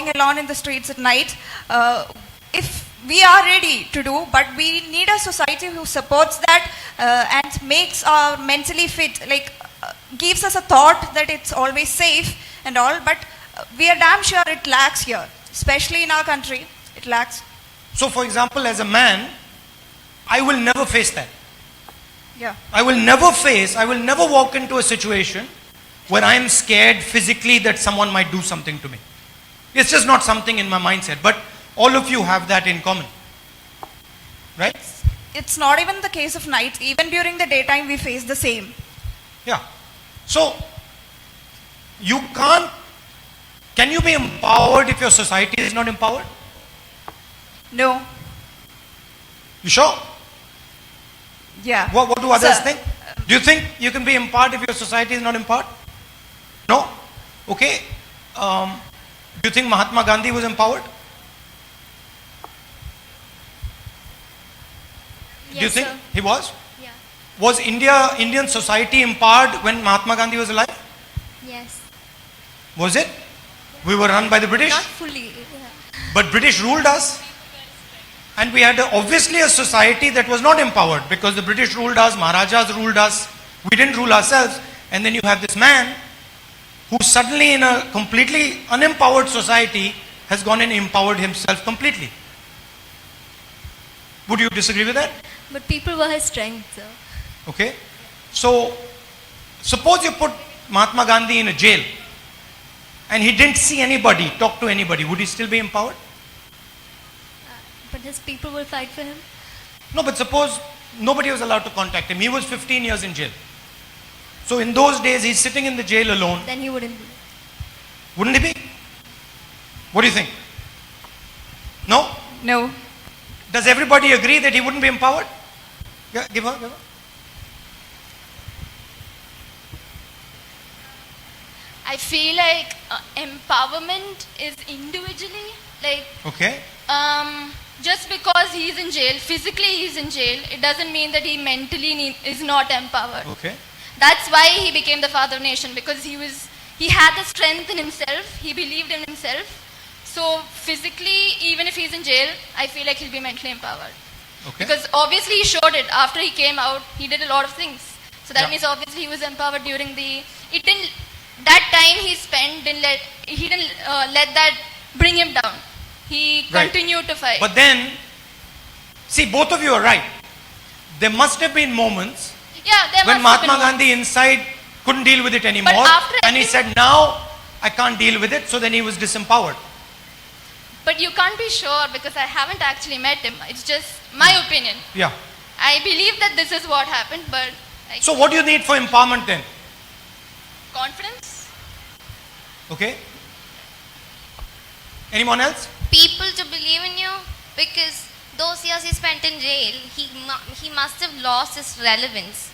walking alone in the streets at night, if we are ready to do, but we need a society who supports that and makes our mentally fit, like gives us a thought that it's always safe and all, but we are damn sure it lacks here, especially in our country, it lacks. So for example, as a man, I will never face that. Yeah. I will never walk into a situation where I am scared physically that someone might do something to me. It's just not something in my mindset. But all of you have that in common. Right? It's not even the case of night. Even during the daytime, we face the same. Yeah. So, can you be empowered if your society is not empowered? No. You sure? Yeah. What do others Sir, think? Do you think you can be empowered if your society is not empowered? No? Okay. Do you think Mahatma Gandhi was empowered? Yes, Do you think sir. he was? Yeah. Was Indian society empowered when Mahatma Gandhi was alive? Yes. Was it? We were run by the British, Not fully. Yeah. but British ruled us. And we had obviously a society that was not empowered because the British ruled us, Maharajas ruled us, we didn't rule ourselves. And then you have this man who suddenly in a completely unempowered society has gone and empowered himself completely. Would you disagree with that? But people were his strength, sir. Okay. So, suppose you put Mahatma Gandhi in a jail and he didn't see anybody, talk to anybody, would he still be empowered? But his people will fight for him. No, but suppose nobody was allowed to contact him. He was 15 years in jail. So in those days, he's sitting in the jail alone. Then he wouldn't be. Wouldn't he be? What do you think? No? No. Does everybody agree that he wouldn't be empowered? Yeah, give her. I feel like empowerment is individually, like Okay. just because he's in jail, physically he's in jail, it doesn't mean that he mentally is not empowered. Okay. That's why he became the father of nation, because he had the strength in himself, he believed in himself. So physically, even if he's in jail, I feel like he'll be mentally empowered. Okay. Because obviously he showed it. After he came out, he did a lot of things. So that Yeah. means obviously he was empowered during that time he spent, he didn't let that bring him down. He Right. continued to fight. But then, see, both of you are right. There must have been moments yeah, there when must have Mahatma been Gandhi inside couldn't deal with it anymore. after And he said, now I can't deal with it. So then he was disempowered. But you can't be sure because I haven't actually met him. It's just my opinion. Yeah. I believe that this is what happened, but like, So what do you need for empowerment then? confidence. Okay. Anyone else? People to believe in you, because those years he spent in jail, he must have lost his relevance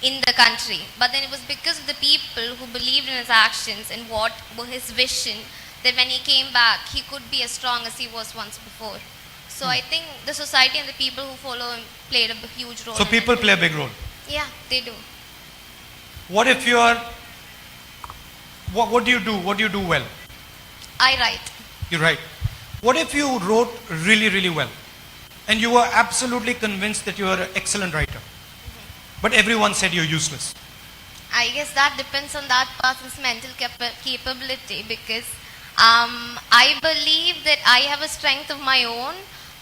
in the country. But then it was because of the people who believed in his actions and what were his vision, that when he came back, he could be as strong as he was once before. So I think the society and the people who follow him played a huge role. So in people it. play a big role. Yeah, they do. What if you are, what do you do? What do you do well? I write. You write. What if you wrote really, really well and you were absolutely convinced that you are an excellent writer, but everyone said you're useless? I guess that depends on that person's mental capability, because I believe that I have a strength of my own,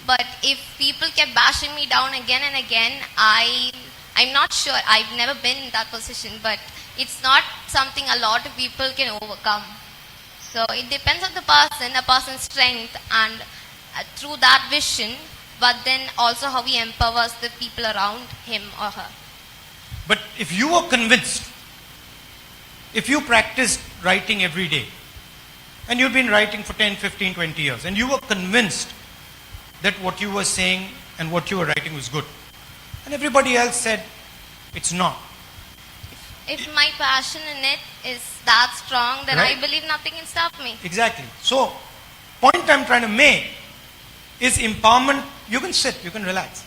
but if people kept bashing me down again and again, I'm not sure. I've never been in that position, but it's not something a lot of people can overcome. So it depends on the person, a person's strength, and through that vision, but then also how he empowers the people around him or her. But if you were convinced, if you practiced writing every day, and you've been writing for 10, 15, 20 years, and you were convinced that what you were saying and what you were writing was good, and everybody else said it's not. If my passion in it is that strong, then Right. I believe nothing can stop me. Exactly. So, point I'm trying to make is empowerment. You can sit, you can relax.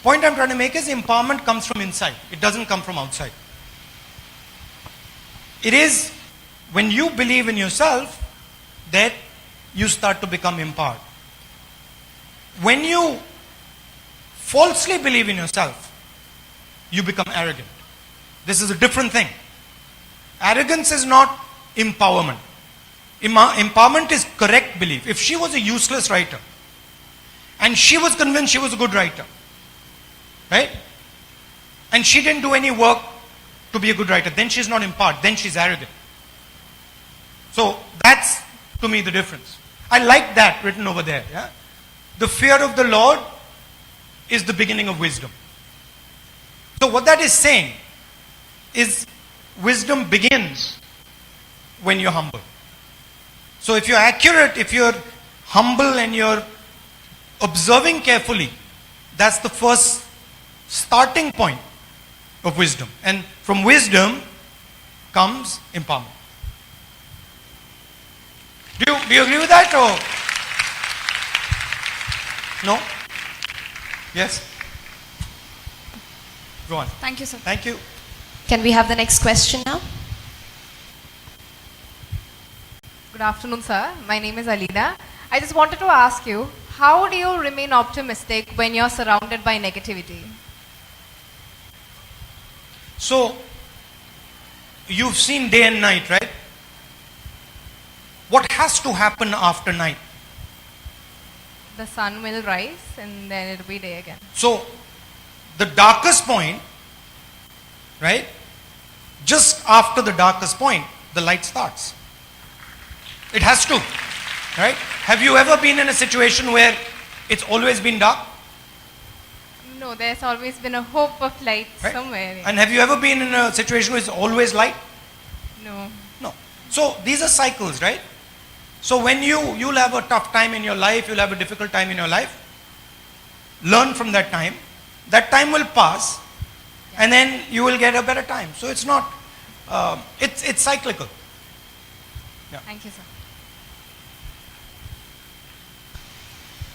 Point I'm trying to make is empowerment comes from inside. It doesn't come from outside. It is when you believe in yourself that you start to become empowered. When you falsely believe in yourself, you become arrogant. This is a different thing. Arrogance is not empowerment. Empowerment is correct belief. If she was a useless writer and she was convinced she was a good writer, right? And she didn't do any work to be a good writer, then she's not empowered, then she's arrogant. So that's to me the difference. I like that written over there. Yeah? The fear of the Lord is the beginning of wisdom. So what that is saying is wisdom begins when you're humble. So if you're accurate, if you're humble and you're observing carefully, that's the first starting point of wisdom. And from wisdom comes empowerment. Do you agree with that or no? Yes? Go on. Thank you, sir. Thank you. Can we have the next question now? Good afternoon, sir. My name is Alina. I just wanted to ask you, how do you remain optimistic when you're surrounded by negativity? So, you've seen day and night, right? What has to happen after night? The sun will rise and then it'll be day again. So, the darkest point, right? Just after the darkest point, the light starts. It has to, right? Have you ever been in a situation where it's always been dark? No, there's always been a hope of light Right? somewhere. And have you ever been in a situation where it's always light? No. No. So these are cycles, right? So when you'll have a tough time in your life, you'll have a difficult time in your life, learn from that time. That time will pass, and then you will get a better time. So it's not, it's cyclical. Thank you, sir.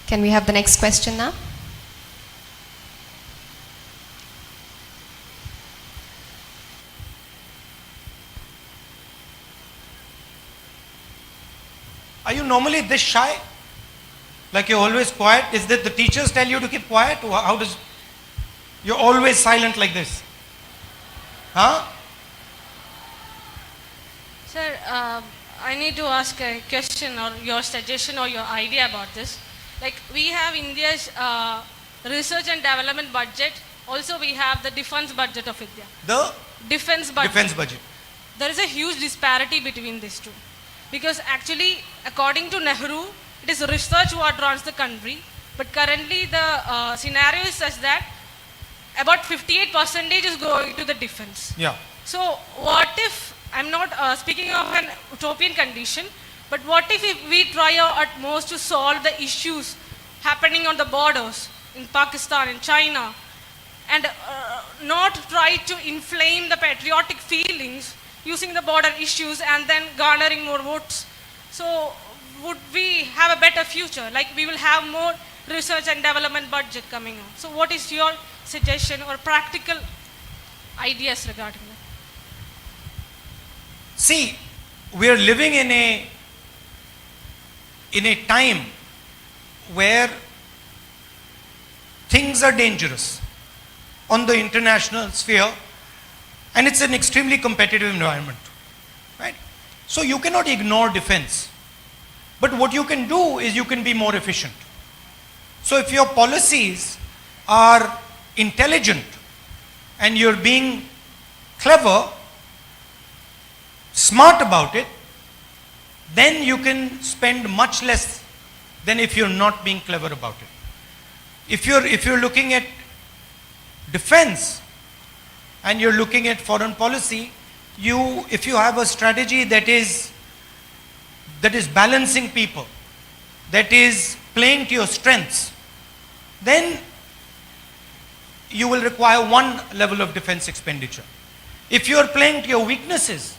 Can we have the next question now? Are you normally this shy? Like you're always quiet? Is that the teachers tell you to keep quiet? Or how does, you're always silent like this? Huh? Sir, I need to ask a question or your suggestion or your idea about this. Like we have India's research and development budget. Also we have the defense budget of India. The Defense budget. defense budget. There is a huge disparity between these two. Because actually, according to Nehru, it is research what runs the country. But currently the scenario is such that about 58% is going to the defense. Yeah. So what if, I'm not speaking of an utopian condition, but what if we try our utmost to solve the issues happening on the borders in Pakistan, in China, and not try to inflame the patriotic feelings using the border issues and then garnering more votes. So would we have a better future? Like we will have more research and development budget coming on. So what is your suggestion or practical ideas regarding that? See, we are living in a time where things are dangerous on the international sphere, and it's an extremely competitive environment, right? So you cannot ignore defense. But what you can do is you can be more efficient. So if your policies are intelligent and you're being clever, smart about it, then you can spend much less than if you're not being clever about it. If you're looking at defense and you're looking at foreign policy, if you have a strategy that is balancing people, that is playing to your strengths, then you will require one level of defense expenditure. If you are playing to your weaknesses,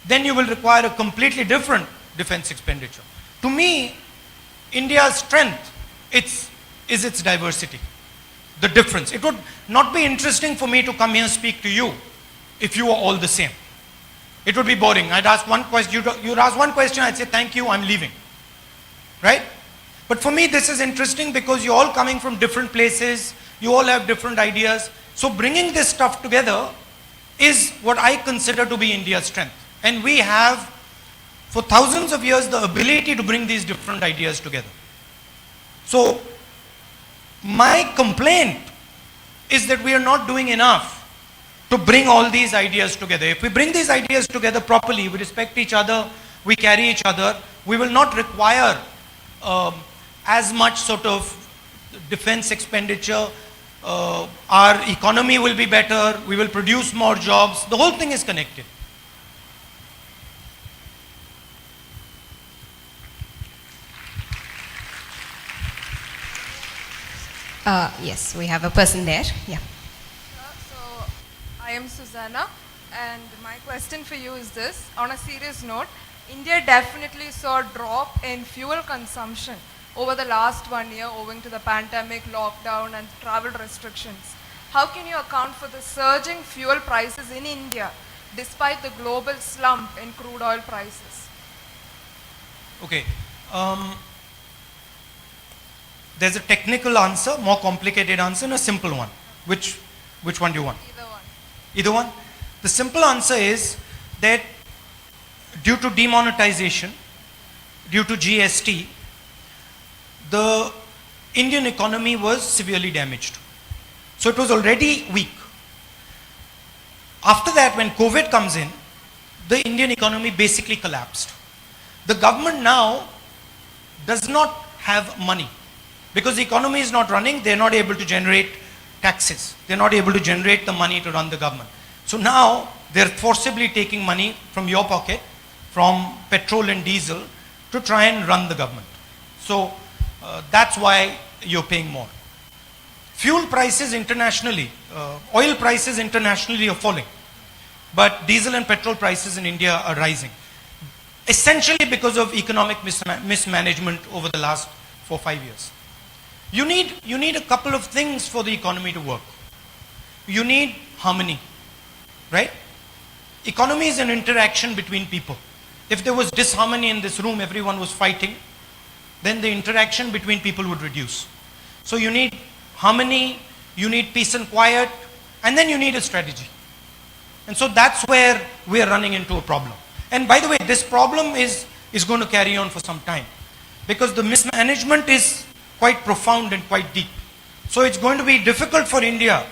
then you will require a completely different defense expenditure. To me, India's strength is its diversity, the difference. It would not be interesting for me to come here and speak to you if you were all the same. It would be boring. I'd ask one question, you'd ask one question, I'd say thank you, I'm leaving. right? But for me, this is interesting because you're all coming from different places, you all have different ideas. So bringing this stuff together is what I consider to be India's strength. And we have, for thousands of years, the ability to bring these different ideas together. So my complaint is that we are not doing enough to bring all these ideas together. If we bring these ideas together properly, we respect each other, we carry each other, we will not require as much sort of defense expenditure, our economy will be better, we will produce more jobs, the whole thing is connected. Yes, we have a person there. Yeah. So, I am Susanna, and my question for you is this. On a serious note, India definitely saw a drop in fuel consumption over the last 1 year owing to the pandemic, lockdown, and travel restrictions. How can you account for the surging fuel prices in India despite the global slump in crude oil prices? Okay. There's a technical answer, more complicated answer, and a simple one. Which one do you want? Either one. Either one? The simple answer is that due to demonetization, due to GST, the Indian economy was severely damaged. So it was already weak. After that, when COVID comes in, the Indian economy basically collapsed. The government now does not have money. Because the economy is not running, they're not able to generate taxes. They're not able to generate the money to run the government. So now they're forcibly taking money from your pocket, from petrol and diesel, to try and run the government. So that's why you're paying more. Fuel prices internationally, oil prices internationally are falling. But diesel and petrol prices in India are rising. Essentially because of economic mismanagement over the last 4 or 5 years. You need a couple of things for the economy to work. You need harmony, right? Economy is an interaction between people. If there was disharmony in this room, everyone was fighting, then the interaction between people would reduce. So you need harmony, you need peace and quiet, and then you need a strategy. And so that's where we are running into a problem. And by the way, this problem is going to carry on for some time because the mismanagement is quite profound and quite deep. So it's going to be difficult for India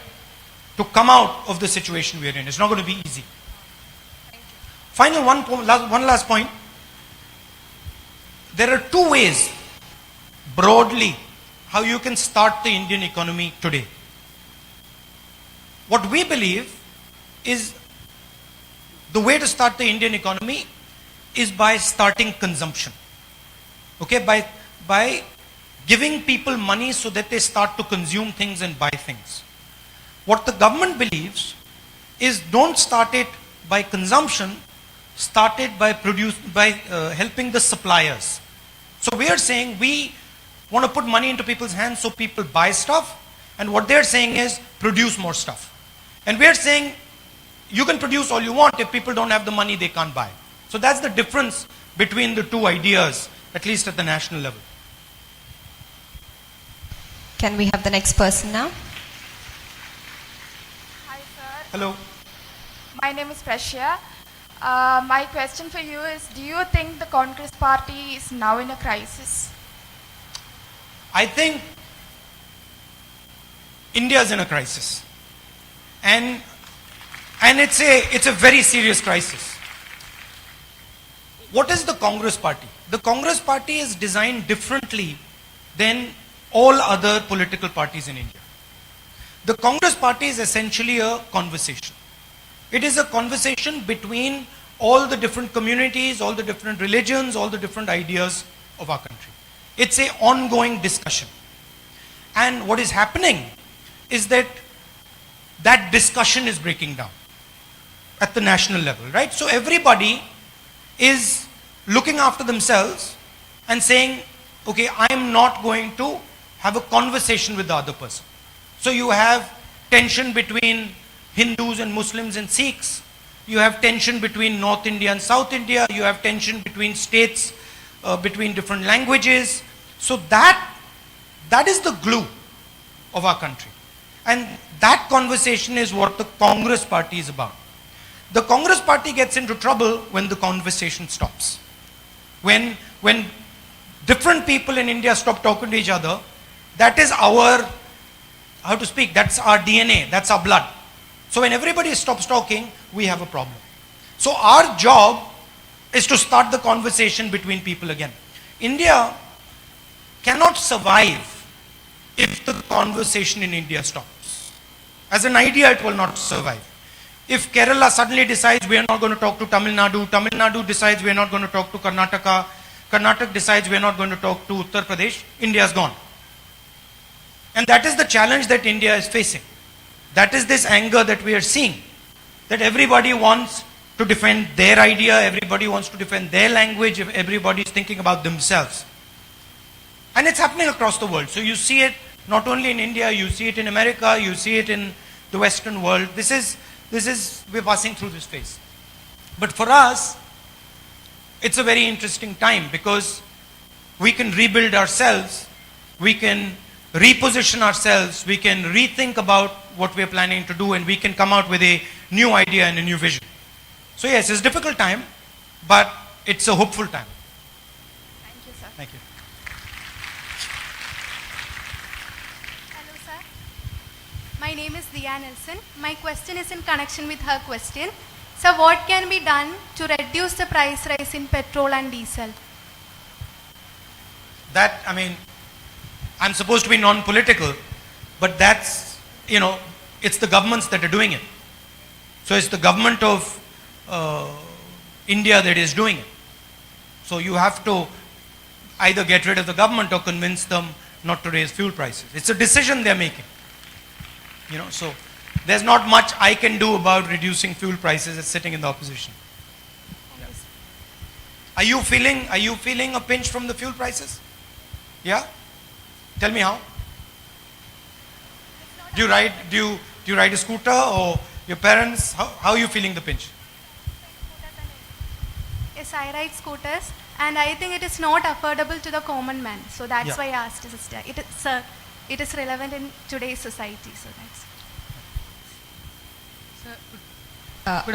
to come out of the situation we are in. It's not going to be easy. Final one last point. There are two ways, broadly, how you can start the Indian economy today. What we believe is the way to start the Indian economy is by starting consumption. Okay, by giving people money so that they start to consume things and buy things. What the government believes is don't start it by consumption, start it by helping the suppliers. So we are saying we want to put money into people's hands so people buy stuff, and what they're saying is produce more stuff. And we're saying you can produce all you want, if people don't have the money they can't buy. So that's the difference between the two ideas, at least at the national level. Can we have the next person now? Hi, sir. Hello. My name is Prashya. My question for you is, do you think the Congress party is now in a crisis? I think India is in a crisis. And it's a very serious crisis. What is the Congress party? The Congress party is designed differently than all other political parties in India. The Congress party is essentially a conversation. It is a conversation between all the different communities, all the different religions, all the different ideas of our country. It's an ongoing discussion. And what is happening is that discussion is breaking down at the national level, right? So everybody is looking after themselves and saying, okay, I'm not going to have a conversation with the other person. So you have tension between Hindus and Muslims and Sikhs. You have tension between North India and South India. You have tension between states between different languages. So that is the glue of our country. And that conversation is what the Congress party is about. The Congress party gets into trouble when the conversation stops. When different people in India stop talking to each other, that is our, how to speak, that's our DNA, that's our blood. So when everybody stops talking, we have a problem. So our job is to start the conversation between people again. India cannot survive if the conversation in India stops. As an idea, it will not survive. If Kerala suddenly decides we are not going to talk to Tamil Nadu decides we are not going to talk to Karnataka, Karnataka decides we are not going to talk to Uttar Pradesh, India is gone. And that is the challenge that India is facing. That is this anger that we are seeing. That everybody wants to defend their idea, everybody wants to defend their language, everybody is thinking about themselves. And it's happening across the world. So you see it not only in India, you see it in America, you see it in the Western world. We're passing through this phase. But for us, it's a very interesting time because we can rebuild ourselves, we can reposition ourselves, we can rethink about what we're planning to do, and we can come out with a new idea and a new vision. So yes, it's a difficult time, but it's a hopeful time. Thank you, sir. Thank you. Hello, sir. My name is Diya Nelson. My question is in connection with her question. So what can be done to reduce the price rise in petrol and diesel? That, I mean, I'm supposed to be non-political, but that's, it's the governments that are doing it. So it's the government of India that is doing it. So you have to either get rid of the government or convince them not to raise fuel prices. It's a decision they're making. So there's not much I can do about reducing fuel prices as sitting in the opposition. Are you feeling a pinch from the fuel prices? Yeah? Tell me how. Do you ride a scooter, or your parents? How are you feeling the pinch? Yes, I ride scooters, and I think it is not affordable to the common man. So that's Yeah. why I asked sister. Sir, it is relevant in today's society. So that's.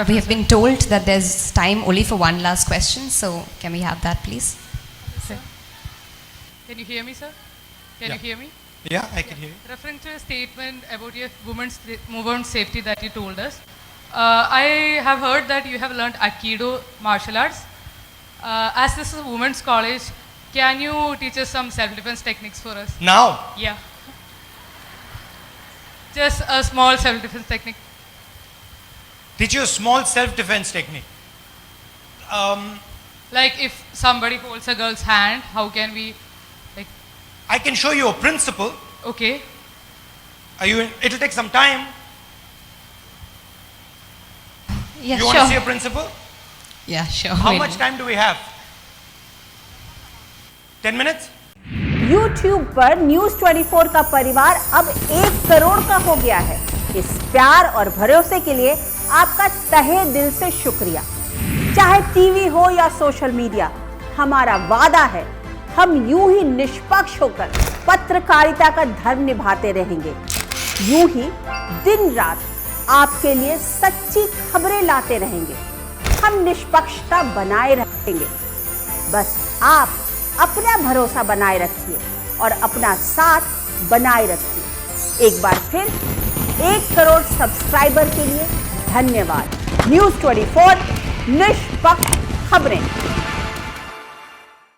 We have been told that there's time only for one last question, so can we have that, please? Can you hear me, sir? Can Yeah. you hear me? Yeah, I can hear you. Referring to a statement about your women's safety that you told us, I have heard that you have learned Aikido martial arts. As this is a women's college, can you teach us some self-defense techniques for us? Now? Yeah. Just a small self-defense technique. Teach you a small self-defense technique. Like if somebody holds a girl's hand, how can we, like? I can show you a principle. Okay. It'll take some time. Yeah, you want to see a principle? Yeah, sure. How We'll- much time do we have? 10 minutes? YouTube पर news 24 का परिवार अब 1 करोड़ का हो गया है। इस प्यार और भरोसे के लिए आपका तहे दिल से शुक्रिया। चाहे टीवी हो या सोशल मीडिया, हमारा वादा है हम यूं ही निष्पक्ष होकर पत्रकारिता का धर्म निभाते रहेंगे। यूं ही दिन रात आपके लिए सच्ची खबरें लाते रहेंगे। हम निष्पक्षता बनाए रखेंगे। बस आप अपना भरोसा बनाए रखिए और अपना साथ बनाए रखिए। एक बार फिर 1 करोड़ सब्सक्राइबर के लिए धन्यवाद। न्यूज़ 24 निष्पक्ष खबरें।